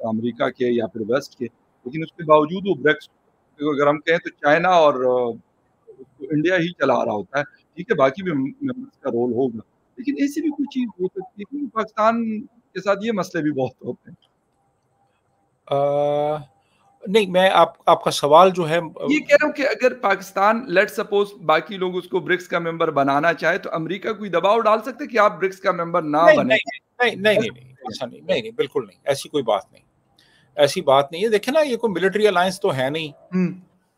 امریکہ کے یا پھر ویسٹ کے، لیکن اس کے باوجود وہ برکس اگر ہم کہیں تو چائنا اور انڈیا ہی چلا رہا ہوتا ہے، ٹھیک ہے باقی بھی ممبرس کا رول ہوگا، لیکن ایسی بھی کوئی چیز ہو سکتی ہے کیونکہ پاکستان کے ساتھ یہ مسئلے بھی بہت ہوتے ہیں۔ نہیں، میں آپ کا سوال جو ہے یہ کہہ رہا ہوں کہ اگر پاکستان لیٹ سپوز باقی لوگ اس کو برکس کا ممبر بنانا چاہے تو امریکہ کوئی دباؤ ڈال سکتے کہ آپ برکس کا ممبر نہ نہیں بنے؟ نہیں نہیں نہیں نہیں ایسا نہیں، نہیں نہیں بالکل نہیں، ایسی کوئی بات نہیں، ایسی بات نہیں ہے۔ دیکھیں نا، یہ کوئی ملٹری الائنس تو ہے نہیں،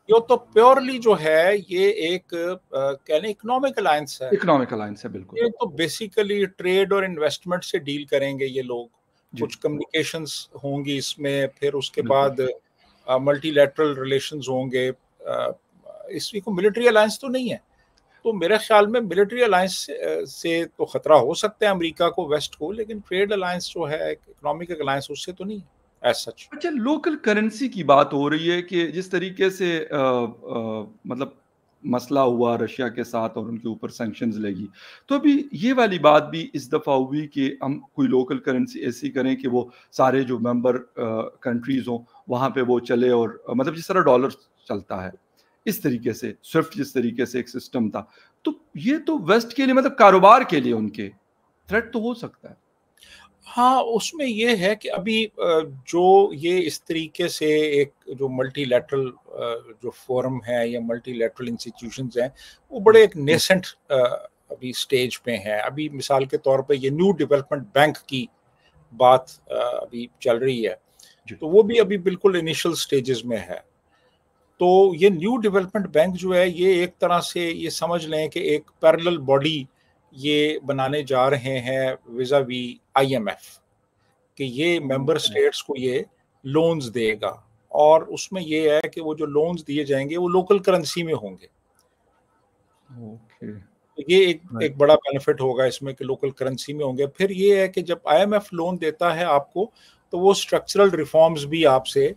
یہ تو پیورلی جو ہے یہ ایک کہہ لیں اکنامک الائنس ہے۔ اکنامک الائنس ہے، بالکل۔ یہ تو بیسیکلی ٹریڈ اور انویسٹمنٹ سے ڈیل کریں گے یہ لوگ، جی کچھ کمیونیکیشنز ہوں گی اس میں، پھر اس کے بالکل بعد ملٹی لیٹرل ریلیشنز ہوں گے، اس کو ملٹری الائنس تو نہیں ہے۔ تو میرے خیال میں ملٹری الائنس سے تو خطرہ ہو سکتا ہے امریکہ کو، ویسٹ کو، لیکن ٹریڈ الائنس جو ہے اکنامک الائنس اس سے تو نہیں ہے ایز سچ۔ اچھا، لوکل کرنسی کی بات ہو رہی ہے کہ جس طریقے سے مطلب مسئلہ ہوا رشیا کے ساتھ اور ان کے اوپر سینکشنز لگی، تو ابھی یہ والی بات بھی اس دفعہ ہوئی کہ ہم کوئی لوکل کرنسی ایسی کریں کہ وہ سارے جو ممبر کنٹریز ہوں وہاں پہ وہ چلے، اور مطلب جس طرح ڈالر چلتا ہے اس طریقے سے سوئفٹ جس طریقے سے ایک سسٹم تھا، تو یہ تو ویسٹ کے لیے مطلب کاروبار کے لیے ان کے تھریٹ تو ہو سکتا ہے۔ ہاں، اس میں یہ ہے کہ ابھی جو یہ اس طریقے سے ایک جو ملٹی لیٹرل جو فورم ہے یا ملٹی لیٹرل انسٹیٹیوشنز ہیں، وہ بڑے ایک نیسنٹ ابھی سٹیج پہ ہیں۔ ابھی مثال کے طور پہ یہ نیو ڈیولپمنٹ بینک کی بات ابھی چل رہی ہے، جی تو وہ بھی ابھی بالکل انیشل سٹیجز میں ہے۔ تو یہ نیو ڈیولپمنٹ بینک جو ہے، یہ ایک طرح سے یہ سمجھ لیں کہ ایک پیرلل باڈی یہ بنانے جا رہے ہیں vis a vis IMF, کہ یہ ممبر اسٹیٹس کو یہ لونز دے گا، اور اس میں یہ ہے کہ وہ جو لونز دیے جائیں گے وہ لوکل کرنسی میں ہوں گے۔ اوکے، یہ ایک بڑا بینیفٹ ہوگا اس میں کہ لوکل کرنسی میں ہوں گے۔ پھر یہ ہے کہ جب آئی ایم ایف لون دیتا ہے آپ کو، تو وہ اسٹرکچرل ریفارمز بھی آپ سے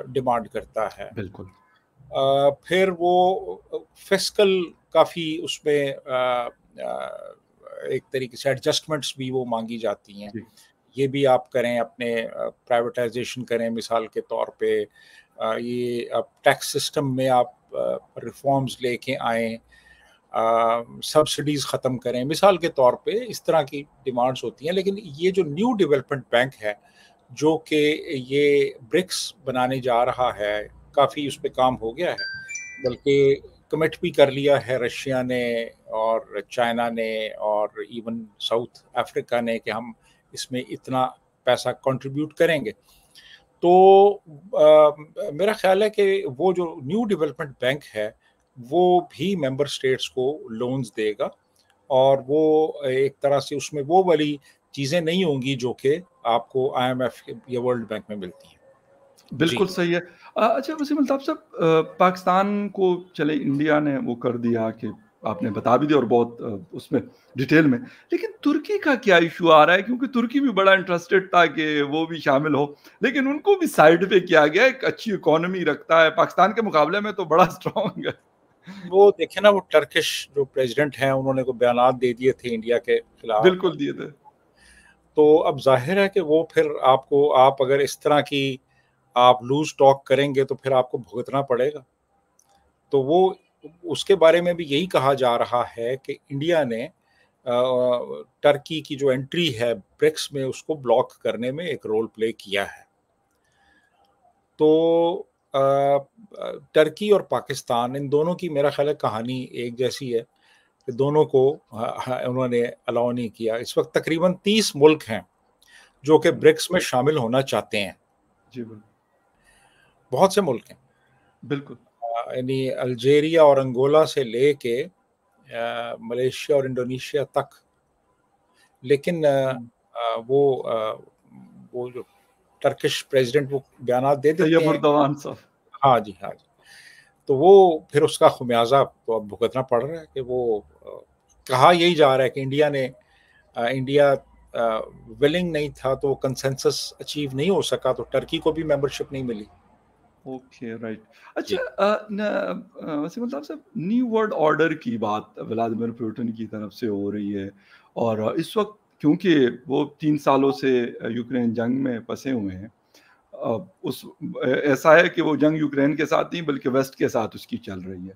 ڈیمانڈ کرتا ہے۔ بالکل پھر وہ فسکل کافی اس میں ایک طریقے سے ایڈجسٹمنٹس بھی وہ مانگی جاتی ہیں، جی یہ بھی آپ کریں، اپنے پرائیویٹائزیشن کریں مثال کے طور پہ، یہ ٹیکس سسٹم میں آپ ریفارمز لے کے آئیں، سبسڈیز ختم کریں مثال کے طور پہ، اس طرح کی ڈیمانڈز ہوتی ہیں۔ لیکن یہ جو نیو ڈیولپمنٹ بینک ہے جو کہ یہ برکس بنانے جا رہا ہے، کافی اس پہ کام ہو گیا ہے، بلکہ کمٹ بھی کر لیا ہے رشیا نے اور چائنا نے اور ایون ساؤتھ افریقہ نے کہ ہم اس میں اتنا پیسہ کنٹریبیوٹ کریں گے۔ تو میرا خیال ہے کہ وہ جو نیو ڈیولپمنٹ بینک ہے وہ بھی ممبر اسٹیٹس کو لونز دے گا، اور وہ ایک طرح سے اس میں وہ والی چیزیں نہیں ہوں گی جو کہ آپ کو آئی ایم ایف یا ورلڈ بینک میں ملتی ہیں۔ جی بالکل صحیح ہے۔ اچھا وسیم الطاف صاحب، پاکستان کو چلے انڈیا نے وہ کر دیا کہ آپ نے بتا بھی دیا اور بہت اس میں ڈیٹیل میں، لیکن ترکی کا کیا ایشو آ رہا ہے؟ کیونکہ ترکی بھی بڑا انٹرسٹڈ تھا کہ وہ بھی شامل ہو، لیکن ان کو بھی سائڈ پہ کیا گیا، ایک اچھی اکانومی رکھتا ہے پاکستان کے مقابلے میں تو بڑا اسٹرانگ ہے۔ وہ دیکھیں نا، وہ ٹرکش جو پریزیڈنٹ ہیں انہوں نے کو بیانات دے دیے تھے انڈیا کے خلاف، بالکل دیے تھے۔ تو اب ظاہر ہے کہ وہ پھر آپ اگر اس طرح کی آپ لوز ٹاک کریں گے تو پھر آپ کو بھگتنا پڑے گا۔ تو وہ اس کے بارے میں بھی یہی کہا جا رہا ہے کہ انڈیا نے ٹرکی کی جو انٹری ہے برکس میں اس کو بلاک کرنے میں ایک رول پلے کیا ہے۔ تو ٹرکی اور پاکستان ان دونوں کی میرا خیال ہے کہانی ایک جیسی ہے کہ دونوں کو انہوں نے الاؤ نہیں کیا۔ اس وقت تقریباً 30 ملک ہیں جو کہ برکس میں شامل ہونا چاہتے ہیں، جی بالکل بہت سے ملک ہیں، بالکل یعنی الجیریا اور انگولا سے لے کے ملیشیا اور انڈونیشیا تک، لیکن وہ جو ٹرکش پریزیڈنٹ وہ بیانات دے دیتے طیب ہیں۔ اردوان صاحب۔ ہاں جی، ہاں جی، تو وہ پھر اس کا خمیازہ تو اب بھگتنا پڑ رہا ہے کہ وہ کہا یہی جا رہا ہے کہ انڈیا ولنگ نہیں تھا، تو کنسنسس اچیو نہیں ہو سکا، تو ٹرکی کو بھی ممبرشپ نہیں ملی۔ Okay right. جی اچھا وسیم الطاف صاحب، نیو ورلڈ آرڈر کی بات ولادیمیر پوٹن کی طرف سے ہو رہی ہے، اور اس وقت کیونکہ وہ 3 سالوں سے یوکرین جنگ میں پھنسے ہوئے ہیں، اس ایسا ہے کہ وہ جنگ یوکرین کے ساتھ نہیں بلکہ ویسٹ کے ساتھ اس کی چل رہی ہے.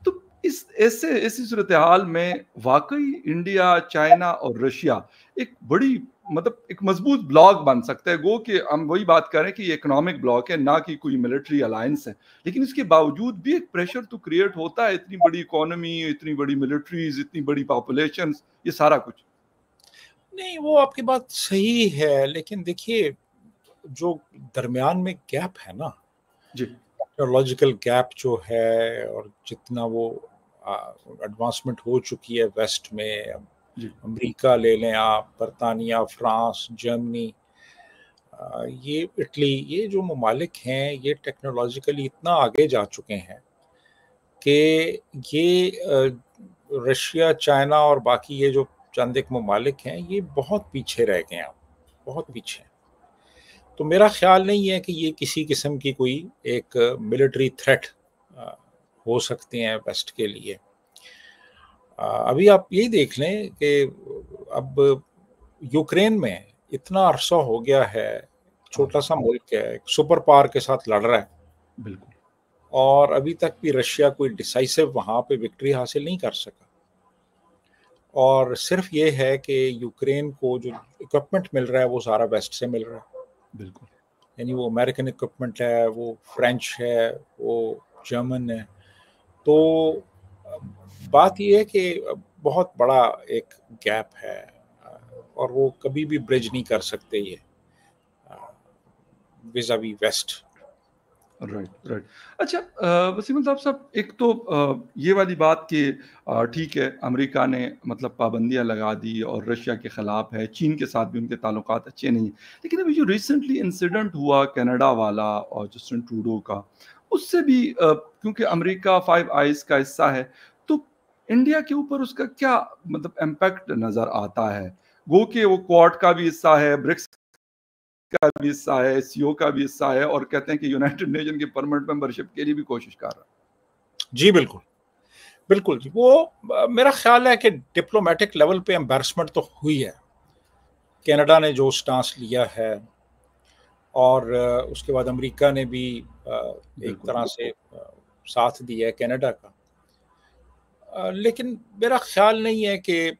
تو ایسی صورتحال میں واقعی انڈیا، چائنا اور رشیا ایک بڑی مطلب ایک مضبوط بلاک بن سکتا ہے. گو کہ ہم وہی بات کریں کہ یہ اکنامک بلاک ہے، نہ کہ کوئی ملٹری الائنس ہے، لیکن اس کے باوجود بھی ایک پریشر تو کریٹ ہوتا ہے. اتنی بڑی اکانومی، اتنی بڑی ملٹریز، اتنی بڑی پاپولیشن، یہ سارا کچھ. نہیں، وہ آپ کی بات صحیح ہے، لیکن دیکھیے جو درمیان میں گیپ ہے نا، جی ٹیکنالوجیکل گیپ جو ہے، اور جتنا وہ ایڈوانسمنٹ ہو چکی ہے ویسٹ میں، جی امریکہ لے لیں آپ، برطانیہ، فرانس، جرمنی، یہ اٹلی، یہ جو ممالک ہیں یہ ٹیکنالوجیکلی اتنا آگے جا چکے ہیں کہ یہ رشیا، چائنا اور باقی یہ جو چند ایک ممالک ہیں یہ بہت پیچھے رہ گئے ہیں، بہت پیچھے ہیں. تو میرا خیال نہیں ہے کہ یہ کسی قسم کی کوئی ایک ملٹری تھریٹ ہو سکتے ہیں ویسٹ کے لیے. ابھی آپ یہی دیکھ لیں کہ اب یوکرین میں اتنا عرصہ ہو گیا ہے، چھوٹا سا ملک ہے، ایک سپر پاور کے ساتھ لڑ رہا ہے، بالکل. اور ابھی تک بھی رشیا کوئی ڈیسائسو وہاں پہ وکٹری حاصل نہیں کر سکا. اور صرف یہ ہے کہ یوکرین کو جو اکوپمنٹ مل رہا ہے وہ سارا ویسٹ سے مل رہا ہے. بالکل. یعنی وہ امریکن اکوپمنٹ ہے، وہ فرینچ ہے، وہ جرمن ہے. تو بات یہ ہے کہ بہت بڑا ایک گیپ ہے، اور وہ کبھی بھی برج نہیں کر سکتے یہ ویزاوی ویسٹ. رائٹ. اچھا وسیم الطاف صاحب، ایک تو یہ والی بات کہ ٹھیک ہے امریکہ نے مطلب پابندیاں لگا دی اور رشیا کے خلاف ہے، چین کے ساتھ بھی ان کے تعلقات اچھے نہیں ہیں، لیکن ابھی جو ریسنٹلی انسیڈنٹ ہوا کینیڈا والا اور جسٹن ٹروڈو کا، اس سے بھی کیونکہ امریکہ فائیو آئیز کا حصہ ہے، تو انڈیا کے اوپر اس کا کیا مطلب امپیکٹ نظر آتا ہے؟ گو کہ وہ کوارڈ کا بھی حصہ ہے، برکس کا بھی حصہ ہے، سی او کا بھی حصہ ہے، اور کہتے ہیں کہ یونائٹڈ نیشن کی پرمنٹ ممبرشپ کے لیے بھی کوشش کر رہا ہے. جی بالکل بالکل جی. وہ میرا خیال ہے کہ ڈپلومیٹک لیول پہ امبیرسمنٹ تو ہوئی ہے. کینیڈا نے جو سٹانس لیا ہے، اور اس کے بعد امریکہ نے بھی ایک طرح سے ساتھ دیا ہے کینیڈا کا. لیکن میرا خیال نہیں ہے کہ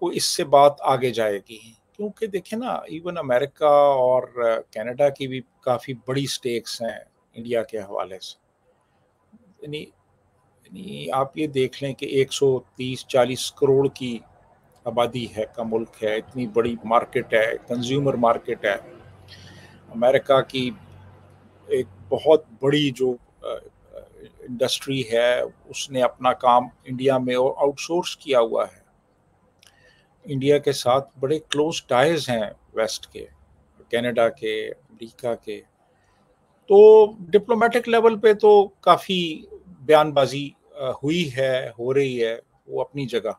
کوئی اس سے بات آگے جائے گی، کیونکہ دیکھیں نا، ایون امریکہ اور کینیڈا کی بھی کافی بڑی سٹیکس ہیں انڈیا کے حوالے سے. یعنی آپ یہ دیکھ لیں کہ 130-140 کروڑ کی آبادی ہے کا ملک ہے، اتنی بڑی مارکیٹ ہے، کنزیومر مارکیٹ ہے. امریکہ کی ایک بہت بڑی جو انڈسٹری ہے، اس نے اپنا کام انڈیا میں آؤٹ سورس کیا ہوا ہے. انڈیا کے ساتھ بڑے کلوز ٹائز ہیں ویسٹ کے، کینیڈا کے، امریکہ کے. تو ڈپلومیٹک لیول پہ تو کافی بیان بازی ہوئی ہے، ہو رہی ہے، وہ اپنی جگہ.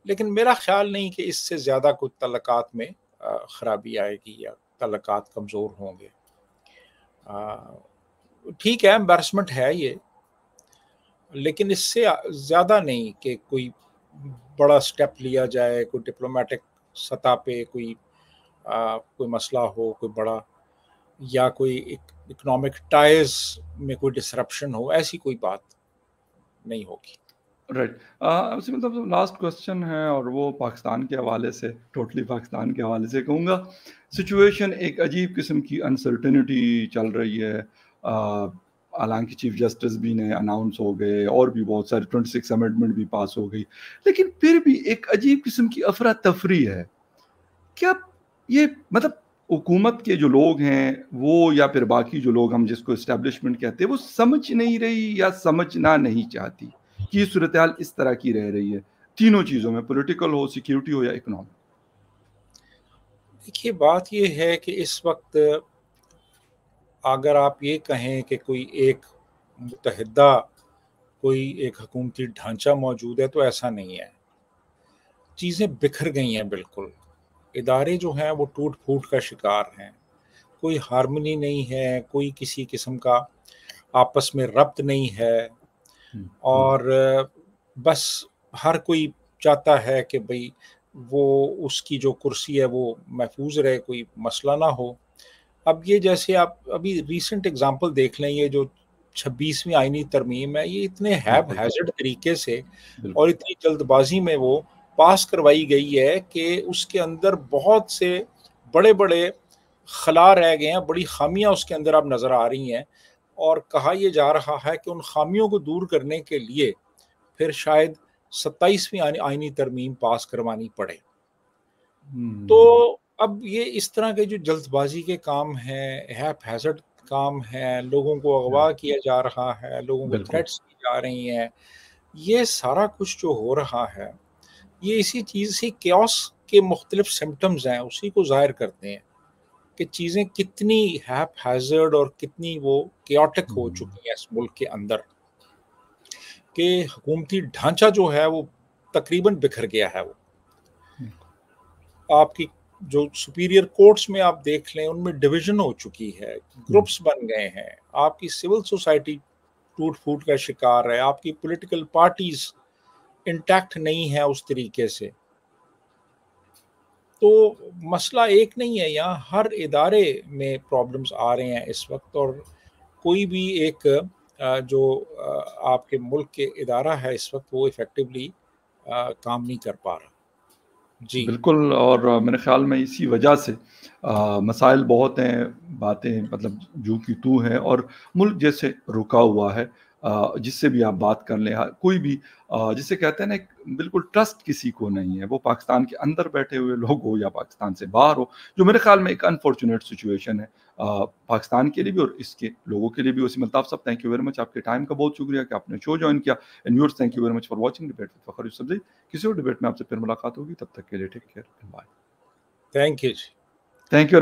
لیکن میرا خیال نہیں کہ اس سے زیادہ کچھ تعلقات میں خرابی آئے گی یا تعلقات کمزور ہوں گے. ٹھیک ہے امبیرسمنٹ ہے یہ، لیکن اس سے زیادہ نہیں کہ کوئی بڑا سٹیپ لیا جائے، کوئی ڈپلومیٹک سطح پہ کوئی مسئلہ ہو کوئی بڑا، یا کوئی اکنامک ٹائز میں کوئی ڈسرپشن ہو، ایسی کوئی بات نہیں ہوگی. رائٹ. مطلب لاسٹ کوسچن ہے، اور وہ پاکستان کے حوالے سے، ٹوٹلی پاکستان کے حوالے سے کہوں گا. سچویشن ایک عجیب قسم کی انسرٹنٹی چل رہی ہے، حالانکہ چیف جسٹس بھی نے اناؤنس ہو گئے اور بھی بہت سارے 26 امینڈمنٹ بھی پاس ہو گئی، لیکن پھر بھی ایک عجیب قسم کی افراتفری ہے. کیا یہ مطلب حکومت کے جو لوگ ہیں وہ، یا پھر باقی جو لوگ ہم جس کو اسٹیبلشمنٹ کہتے ہیں، وہ سمجھ نہیں رہی یا سمجھنا نہیں چاہتی کہ یہ صورتحال اس طرح کی رہ رہی ہے تینوں چیزوں میں، پولیٹیکل ہو، سیکیورٹی ہو یا اکنامک؟ دیکھیے بات یہ ہے کہ اس وقت اگر آپ یہ کہیں کہ کوئی ایک متحدہ کوئی ایک حکومتی ڈھانچہ موجود ہے، تو ایسا نہیں ہے. چیزیں بکھر گئی ہیں بالکل. ادارے جو ہیں وہ ٹوٹ پھوٹ کا شکار ہیں، کوئی ہارمنی نہیں ہے، کوئی کسی قسم کا آپس میں ربط نہیں ہے، اور بس ہر کوئی چاہتا ہے کہ وہ اس کی جو کرسی ہے وہ محفوظ رہے، کوئی مسئلہ نہ ہو. اب یہ جیسے آپ ابھی ریسنٹ اگزامپل دیکھ لیں، یہ جو 26ویں آئینی ترمیم ہے، یہ اتنے بالکل ہیزرڈ طریقے سے اور بالکل اتنی جلد بازی میں وہ پاس کروائی گئی ہے کہ اس کے اندر بہت سے بڑے بڑے خلا رہ گئے ہیں، بڑی خامیاں اس کے اندر اب نظر آ رہی ہیں، اور کہا یہ جا رہا ہے کہ ان خامیوں کو دور کرنے کے لیے پھر شاید 27ویں آئینی ترمیم پاس کروانی پڑے۔ تو اب یہ اس طرح کے جو جلد بازی کے کام ہیں، ہیپ ہیزرڈ کام ہیں، لوگوں کو اغوا کیا جا رہا ہے، لوگوں کو بالکل تھریٹس کی جا رہی ہیں، یہ سارا کچھ جو ہو رہا ہے یہ اسی چیز سے کیوس کے مختلف سمٹمز ہیں، اسی کو ظاہر کرتے ہیں کہ چیزیں کتنی ہیپ ہیزرڈ اور کتنی وہ کیوٹک ہو چکی ہیں اس ملک کے اندر، کہ حکومتی ڈھانچہ جو ہے وہ تقریباً بکھر گیا ہے۔ وہ آپ کی جو سپیریئر کورٹس میں آپ دیکھ لیں ان میں ڈویژن ہو چکی ہے، گروپس بن گئے ہیں، آپ کی سول سوسائٹی ٹوٹ پھوٹ کا شکار ہے، آپ کی پولیٹیکل پارٹیز انٹیکٹ نہیں ہے اس طریقے سے۔ تو مسئلہ ایک نہیں ہے، یہاں ہر ادارے میں پرابلمز آ رہے ہیں اس وقت، اور کوئی بھی ایک جو آپ کے ملک کے ادارہ ہے اس وقت وہ ایفیکٹولی کام نہیں کر پا رہا۔ جی بالکل، اور میرے خیال میں اسی وجہ سے مسائل بہت ہیں، باتیں مطلب جو کی تو ہیں، اور ملک جیسے رکا ہوا ہے، جس سے بھی آپ بات کر لیں، کوئی بھی جسے کہتے ہیں نا بالکل ٹرسٹ کسی کو نہیں ہے، وہ پاکستان کے اندر بیٹھے ہوئے لوگ ہو یا پاکستان سے باہر ہو، جو میرے خیال میں ایک انفارچونیٹ سچویشن ہے پاکستان کے لیے بھی اور اس کے لوگوں کے لیے بھی۔ وسیم الطاف صاحب، تھینک یو ویری مچ، آپ کے ٹائم کا بہت شکریہ کہ آپ نے شو جوائن کیا، and viewers thank you very much for watching debate with فخر یوسفزئی۔ کسی اور ڈیبیٹ میں آپ سے پھر ملاقات ہوگی، تب تک کے لیے take care, bye, thank you جی۔ Thank you.